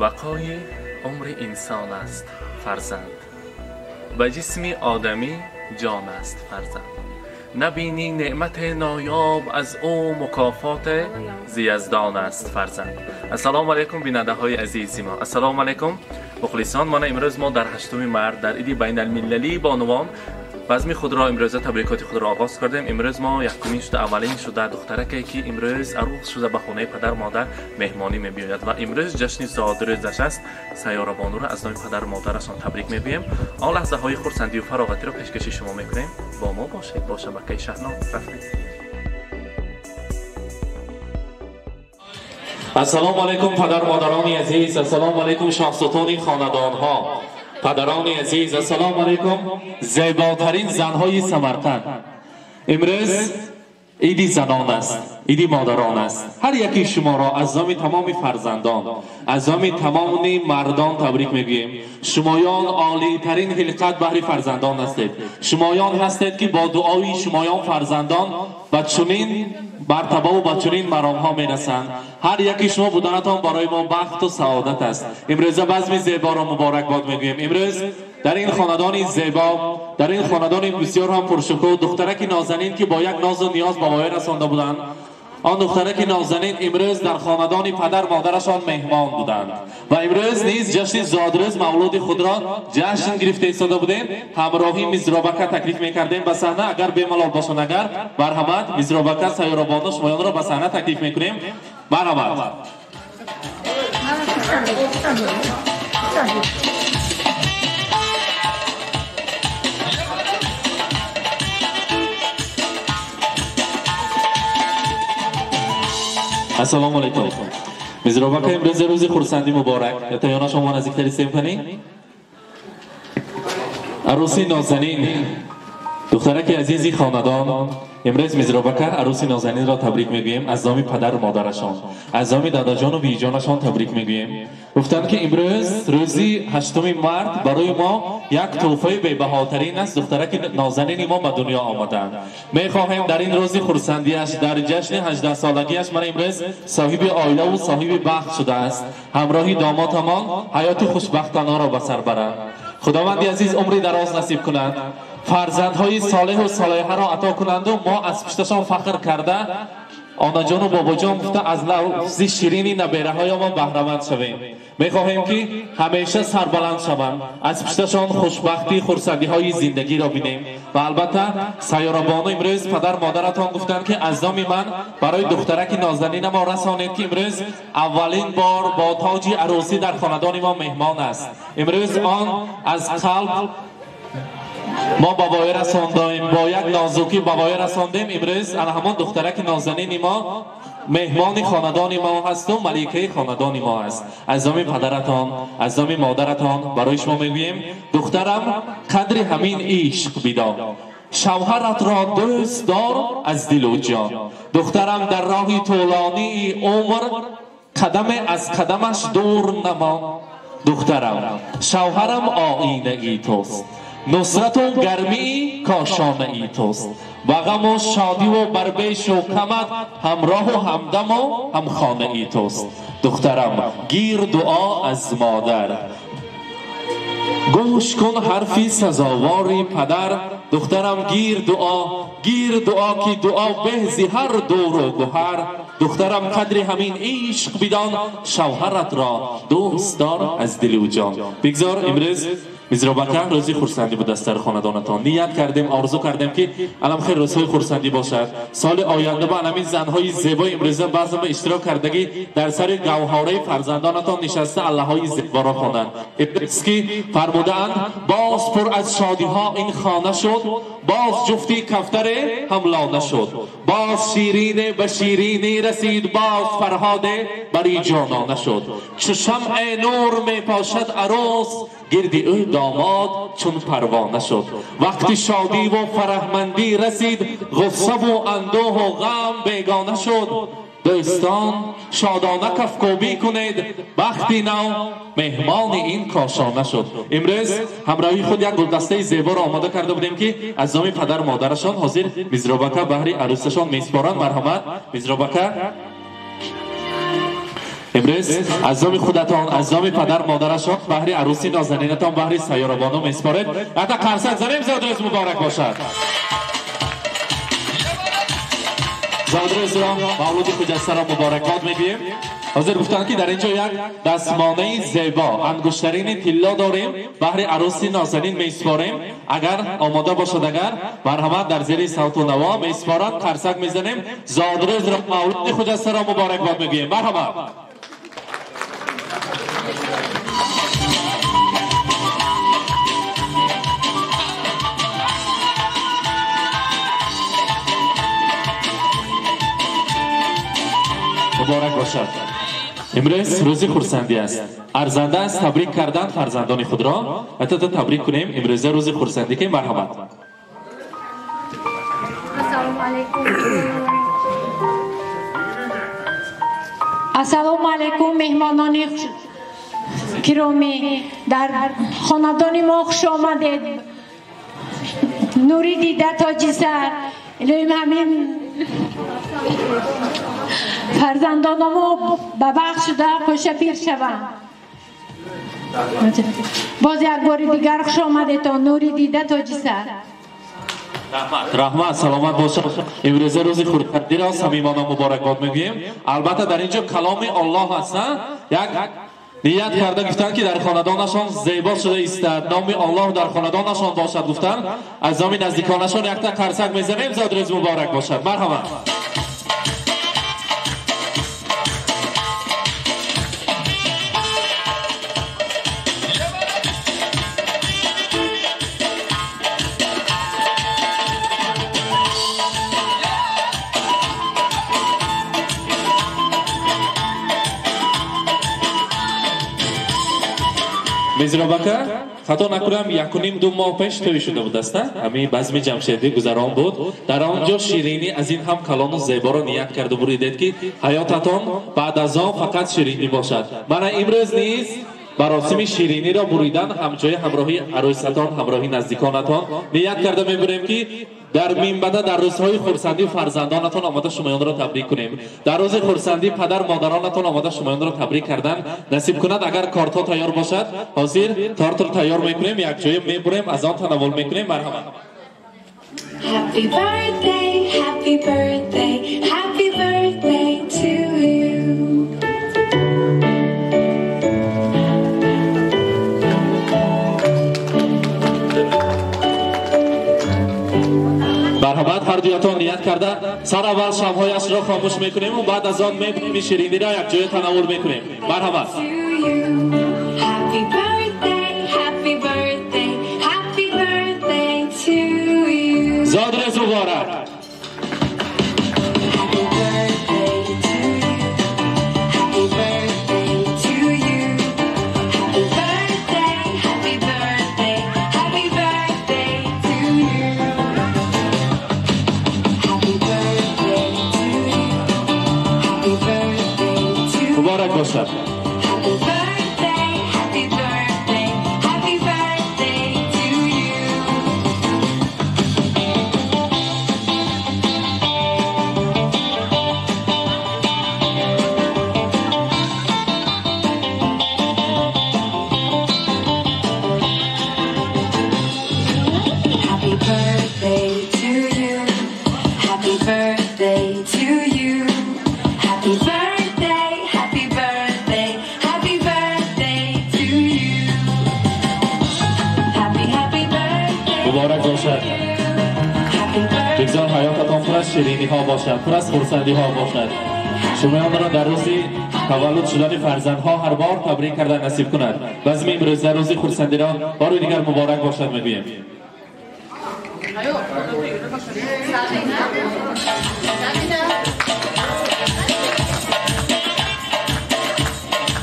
بقای عمر انسان است فرزند، به جسم آدمی جان است فرزند. نبینی نعمت نایاب از او مکافات زیزدان است فرزند. السلام علیکم بیننده های عزیز ما، السلام علیکم مخلصان. ما امروز در 8 مارد در عید بین المللی بانوان بزم خود را امروز تبریکات خود را آغاز کردیم. امروز ما یکمین شده، اولین شده دخترکی که امروز عروس شده به خانه پدر مادر مهمانی می‌بیاید و امروز جشن زادروزش است. سیاره بانو را از نام پدر مادرشان تبریک می‌گوییم. آن لحظه های خرسندی و فراغتی را پیشکش شما می‌کنیم. با ما باشید. با شبکه شهنام رفتید. السلام علیکم پدر مادران عزیز، السلام علیکم شاهزادان خاندان ها، پدران عزیز، السلام علیکم زیباترین زنهای سمرقند. امروز عید زنان است، عید مادران است. هر یکی شما را از نام تمام فرزندان، از نام تمام مردان تبریک میگوییم. شمایان عالی ترین خلقت بهر فرزندان هستید. شمایان هستید که با دعای شمایان فرزندان به چنین مرتبه و به چنین مرام ها میرسند. هر یکی شما بودنتان برای ما بخت و سعادت است. امروز بزم زیبا را مبارک باد میگوییم. امروز در این خاندان زیبا، در این خاندان بسیار هم پرشکوه، دخترک نازنین که با یک ناز و نیاز به وای رسانده بودند، آن دخترک نازنین امروز در خاندان پدر مادرشان مهمان بودند و امروز نیز جشن زادروز مولود خود را جشن گرفته ایستاده بودیم. همراهی مزرابکه تکلیف میکردیم به صحنه. اگر بی‌ملال باشند، اگر مرحمت مزرابکه سیاره بانو شمایان را به صحنه تکلیف میکنیم. مرحمت. السلام علیکم. مزرابکه امروز روز خرسندی مبارک. اتیانا شما نزدیکتر ایستیم کنی. عروسی نازنین، دخترک عزیزی خاندان، امروز مزرابکه عروسی نازنین را تبریک میگوییم. از نام پدر و مادرشان، از نام داداجان و بیجانشان تبریک میگوییم. گفتند که امروز روزی 8 مارد برای ما یک تحفه بی‌بهاترین است. دخترک نازنین ما به دنیا آمدند. میخواهیم در این روز خرسندیش، در جشن 18 سالگیش، من امروز صاحب عائله و صاحب بخت شده است. همراهی دامادمان حیات خوشبختانه را به سر برند. خداوند عزیز عمری دراز نصیب کنند، فرزندهای صالح و صالحه را عطا کنند و ما از پشتشان فخر کرده آنا جان و بابا جان گفته از لفظ شیرینی نبیره های ما بهره‌مند شویم. میخواهیم که همیشه سربلند شوند، از پشتشان خوشبختی خرسندی های زندگی را بینیم. و البته سیاره بانو امروز پدر مادرتان گفتند که از نام من برای دخترک نازنین ما رسانید که امروز اولین بار با تاج عروسی در خاندان ما مهمان است. امروز آن از قلب ما با وای رساندیم، با یک نازکی با وای رساندیم. امروز همان دخترک نازنین ما مهمان خاندان ما هست و ملکه خاندان ما است. از نام پدرتان، از نام مادرتان برای شما میگوییم دخترم قدر همین عشق بدان، شوهرت را دوست دار از دل و جان. دخترم در راه طولانی عمر قدم از قدمش دور نما. دخترم شوهرم آیینه ای توست، نصرت و گرمی کاشانه ای توست، و غم و شادی و بربیش و کمت همراه و همدم و همخانه ای توست. دخترم گیر دعا از مادر، گوش کن حرفی سزاواری پدر. دخترم گیر دعا که دعا به زی هر دور و گوهر. دخترم قدر همین عشق بدان، شوهرت را دوست دار از دل و جان. بگذار امروز مزرابکه روزی خرسندی بود از سر خاندانتان. نیت کردیم، آرزو کردیم که الان خیر روزهای خرسندی باشد. سال آینده با همین زنهای زیبای امروز بعضا به اشتراک کردگی در سر گوهره فرزندانتان نشسته الله های زیبا را خوانند. امروز که فرمودند باز پر از شادی ها این خانه شد، باز جفتی کفتر حملانه شد، باز شیرین به شیرینی رسید، باز فرهاد بری جانانه شد. چو شمع نور می پاشد عروس، گردی او داماد چون پروانه شد. وقتی شادی و فرحمندی رسید، غصه و اندوه و غم بیگانه شد. دوستان شادانه کفکوبی کنید، بختی نو مهمان این کاشانه شد. امروز همراهی خود یک گلدسته زیبا را آماده کرده بودیم که از نام پدر مادرشان حاضر مزرابکه بهر عروسشان میسپارند. مرحمت مزرابکه. امروز از نام خودتان از نام پدر مادرشان بهر عروسی نازنینتان بهر سیاره بانو میسپارید. حتی قرصک زنیم زادروز مبارک باشد. زادروز را مولود خجسته را مبارکات میگوییم. حاضر گفتند که در اینجا یک دستمانه زیبا انگشترین طلا داریم بهر عروسی نازنین میسپاریم. اگر آماده باشد اگر مرحمت در زیر صوت و نوا میسپارد قرصک میزنیم. زادروز را مولود خجسته را مبارکات میگوییم. مرحبا. مبارک باشد. امروز روزی خرسندی است. ارزنده است تبریک کردن فرزندان خود را. حتی تبریک کنیم امروز روزی خرسندی که مرحمت. السلام علیکم مهمانان گرامی، در خاندان ما خوش آمدید. نوری دیده تاج سر. الهیم همین فرزندانمو ببخش شده خوش پیر شوم. باز یک بار دیگر خوش آمده تا نوری دیده تاج سر. رحمت سلامت باشد. امروز روز خورسندی را صمیمانه مبارکباد میگوییم. البته در اینجا کلام الله هست. یک نیت کرده گفتند که در خاندانشان زیبا شده ایستد، نام الله در خاندانشان باشد گفتند. از نام نزدیکانشان یک تا قرصک میزنیم. زادروز مبارک باشد. مرحبا. میزرابکه خطا نکنم 1.5-2 ماه پیش توی شده بود است. همین بزم جمشیدی گذران بود. در آنجا شیرینی از این هم کلان و زیبا را نیت کرده بودید که حیاتتان بعد از آن فقط شیرینی باشد. من امروز نیز مراسم شیرینی را بریدن همچنین همراهی عروستان همراهی نزدیکانتان نیت کرده می‌بریم که در میانبده در روزهای خرسندی فرزندانتان آماده شمایان را تبریک کنیم. در روز خرسندی پدر مادرانتان آماده شمایان را تبریک کردن نصیب کند. اگر کارت تیار باشد حاضر تارت را تیار میکنیم، یک جای میبریم از آن تناول میکنیم. مرحبا. Happy birthday, happy birthday, happy birthday to you. مرحبت هر دویتان نیت کرده سر اول شمهایش را خاموش میکنیم و بعد از آن میبریم شیرینی را یک جای تناول میکنیم. مرحبت. زادروز مبارک. مبارک باشد. مبارک باشد. بگذار حیاتتان پر از شیرینی ها باشد، پر از خرسندی ها باشد. شمایان را در روز تولد شدن فرزندها هر بار تبریک کردن نصیب کند. بزم امروز در روز خرسندی را بار دیگر مبارک باشد میگوییم.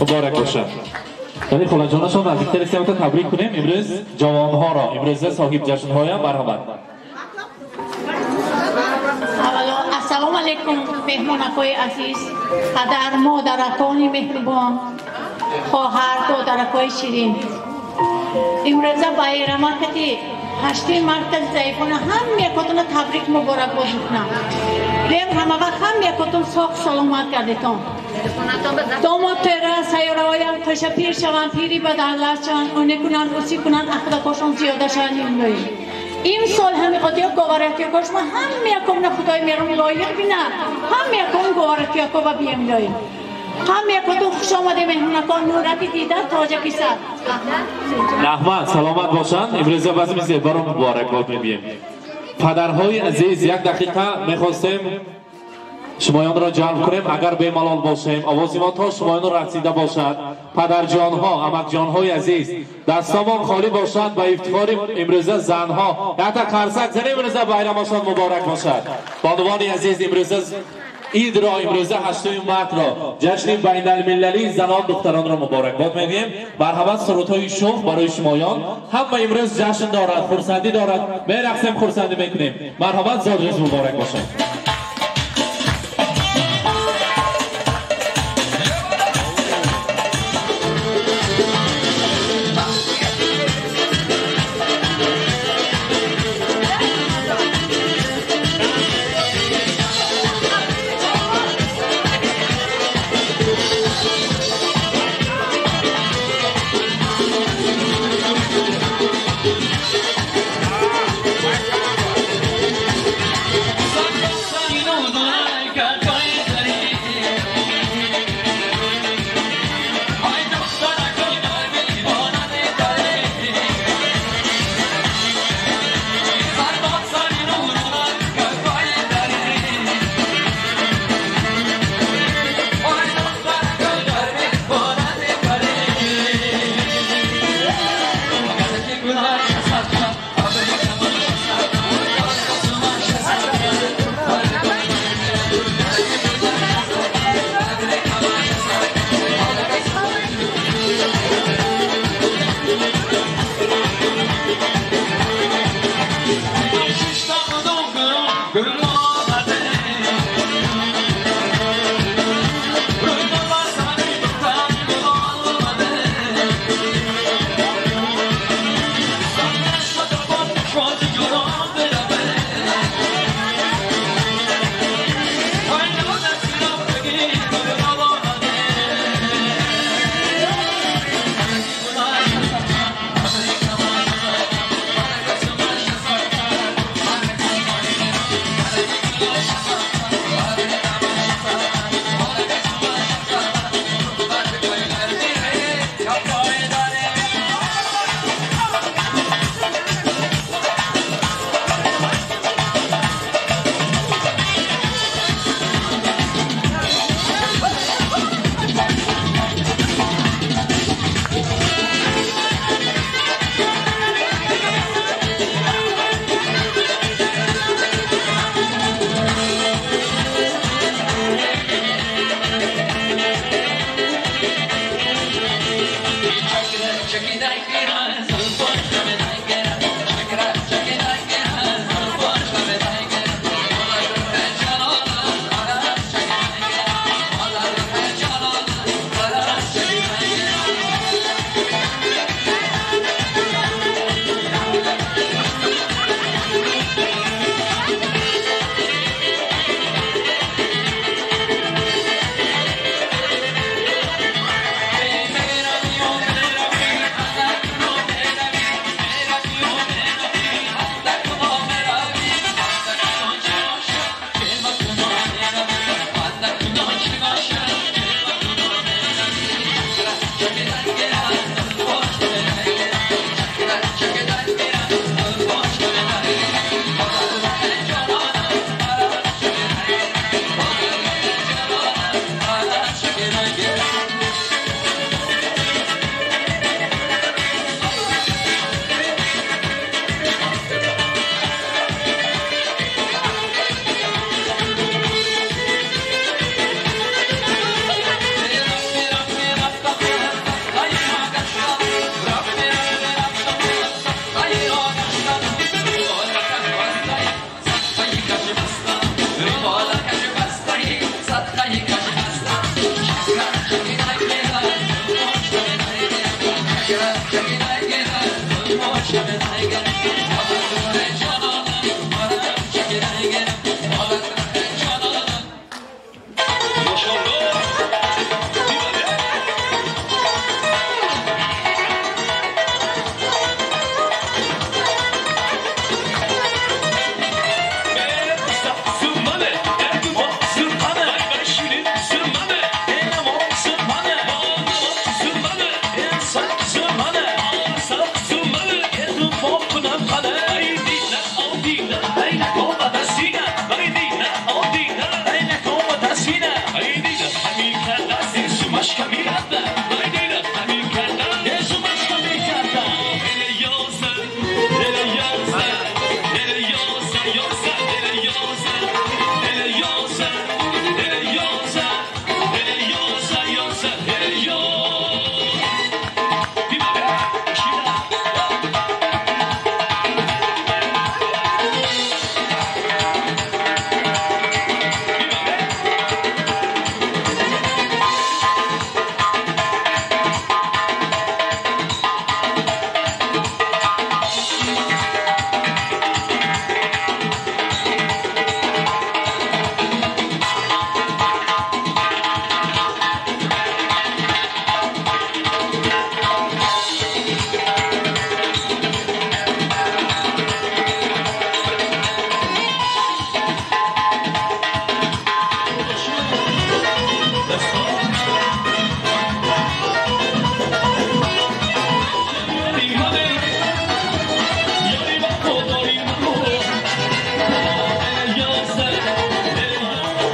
مبارک باشد. یعنی خلا جانشان نزدیکتر استیم تا تبریک کنیم. امروز جوانها را امروز صاحب جشن‌های مرحبت. السلام علیکم مهمانکای عزیز، پدر مادرکان مهربان، خواهر برادرکای شیرین. امروز بایرام کتی هشتین مرکز ضعیفانه هم یکاتون تبریک مبارک باد میکنم. بیم همه وقت هم یکاتون ساق سلامت کردیتون. داماد تیره سیاره هایم تشه پیر شوند پیری به درلت شوند اونه کنند اسی کنند اخدا کاشون زیاده شوند این سال همی قدیا گوارتی کاش ما هم یکم نه خدای میرم لایق بینه هم یکم گوارتی کو و بیم لایق هم یکم خوش آمده مهمونکان نورتی دیده تاجیکستان رحمت سلامت باشند. امروز بازم زیبا رو مبارکباد میگیم. پدرهای عزیز یک دقیقه میخواستیم شمایان را جلب کنیم اگر به ملال باشیم آواز ما تا شمایان را رسیده باشد. پدر جان ها امک جان های عزیز دستمان خالی باشد به افتخار امروزه زن ها حتی کرسک زن امروزه بیرمشان مبارک باشد. بانوان عزیز امروزه عید را امروزه 8 مارس را جشن بین المللی زنان دختران را مبارکباد میگیم. مرحبا سرودهای شوق برای شمایان همه امروز جشن دارد خرسندی دارد میرقصیم خرسندی میکنیم. مرحبا زاد روز مبارک باشد.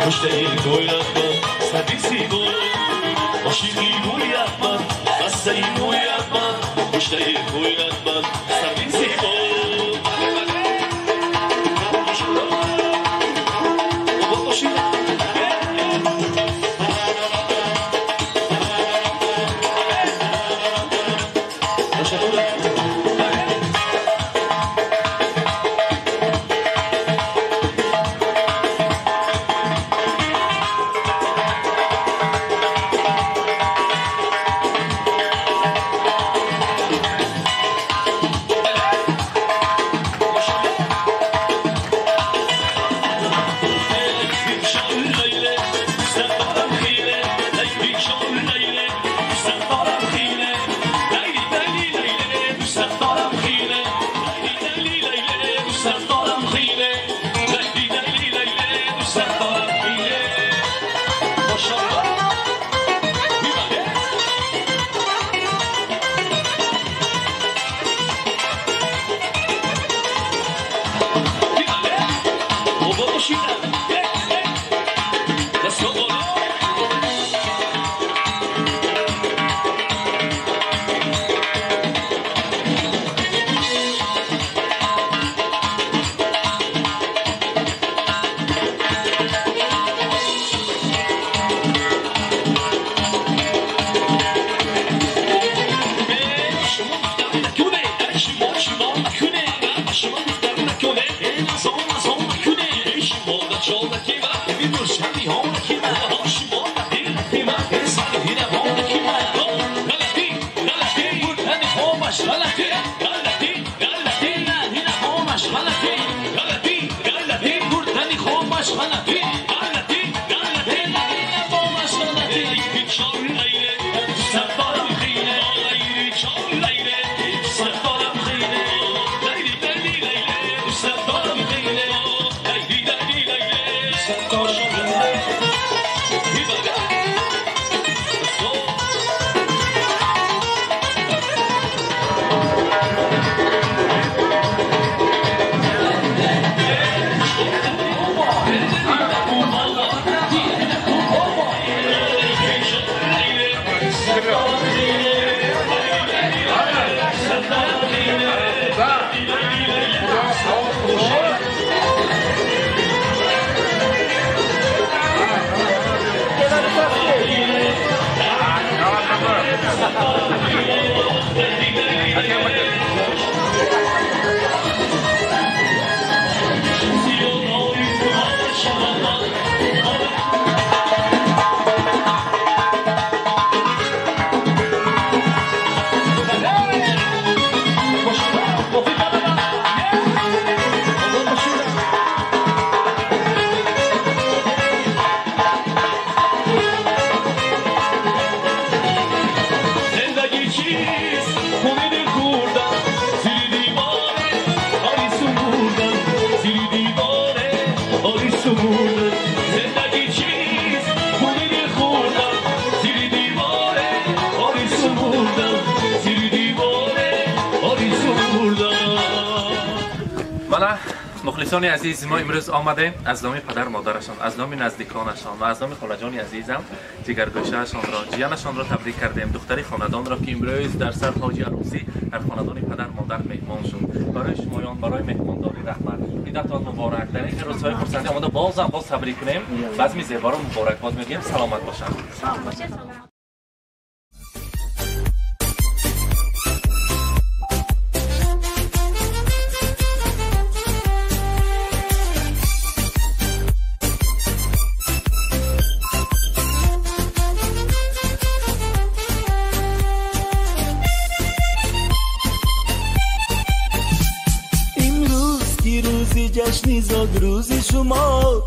پشت این گویت من سبیسی بود عاشقی گویت من بسته این گویت من پشت این گویت من سبیسی بود بابا باشید مخلصان عزیز ما امروز آمده از نام پدر مادرشان از نام نزدیکانشان و از نام خالجان عزیزم جگرگوشه‌شان را جیانشان را تبریک کردیم دختری خاندان را که امروز در سر تاج عروسی در خاندان پدر مادر مهمان شد برای شمایان برای مهمانداری رحمت عیدتان مبارک در این روزهای خرسندی آمده باز تبریک کنیم بزم زیبا را مبارکباد میگیم سلامت باشند جشنی زاد روز شما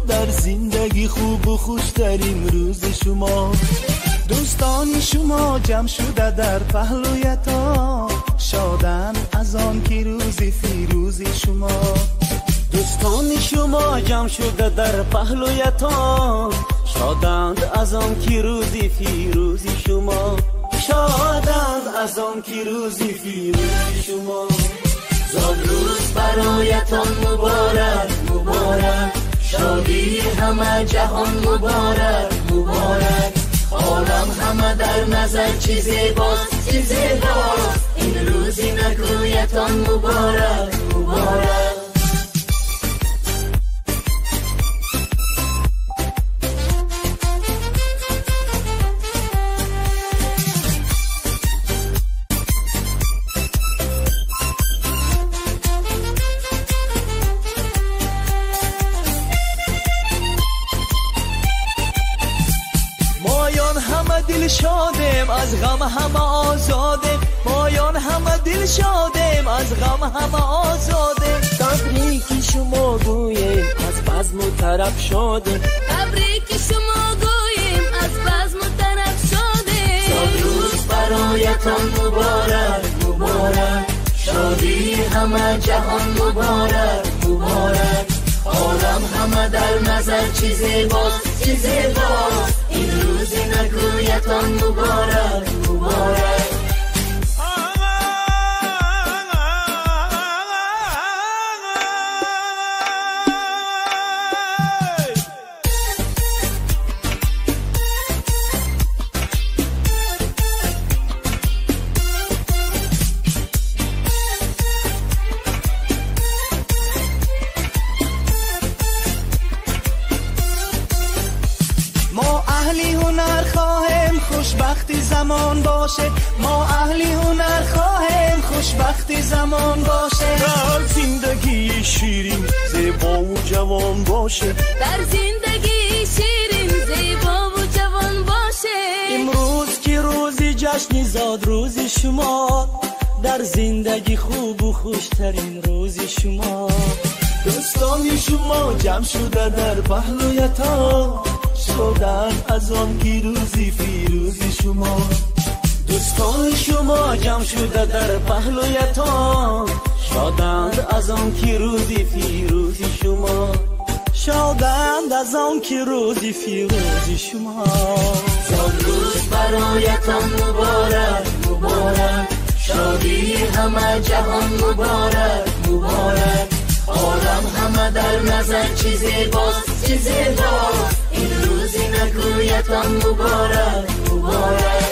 در زندگی خوب و خوشترین روز شما دوستان شما جمع شده در پهلویتان شادن از آن که روز فیروز شما دوستان شما جمع شده در پهلویتان شادند از آن که روز فیروز شما شادند از آن که روز فیروز شما زاد روز برایتان مبارک مبارک شاد شادی همه جهان مبارک مبارک عالم همه در نظر چی زیباست چی زیباست این روزی نگویتان مبارک مبارک دل شادم از غم همه آزادم مایان همه دل شادم از غم همه آزادم تبریک شما گویم از بزم و طرب شادم تبریک شما گویم از بزم و طرب شادم روز برایتان مبارک مبارک شادی همه جهان مبارک مبارک عالم همه در نظر چی زیباست چی زیباست این روزی نگویتان مبارک مبارک خوشبختی زمان باشه ما اهلی هنر خواهیم خوشبختی زمان باشه در زندگی شیرین زیبا و جوان باشه در زندگی شیرین زیبا و جوان باشه امروز که روزی جشنی زاد روزی شما در زندگی خوب و خوشترین روزی شما دوستان شما جمع شده در پهلویتان شدن از آن که روزی فیروزی شما دوستان شما جمع شده در پهلویتان شادند از آن که روزی فیروزی شما شادند از آن که روزی فیروزی شما زاد روز برایتان مبارک مبارک شادی همه جهان مبارک مبارک عالم همه در نظر چی زیباست چی زیباست این روزی نگویتان مبارک مبارک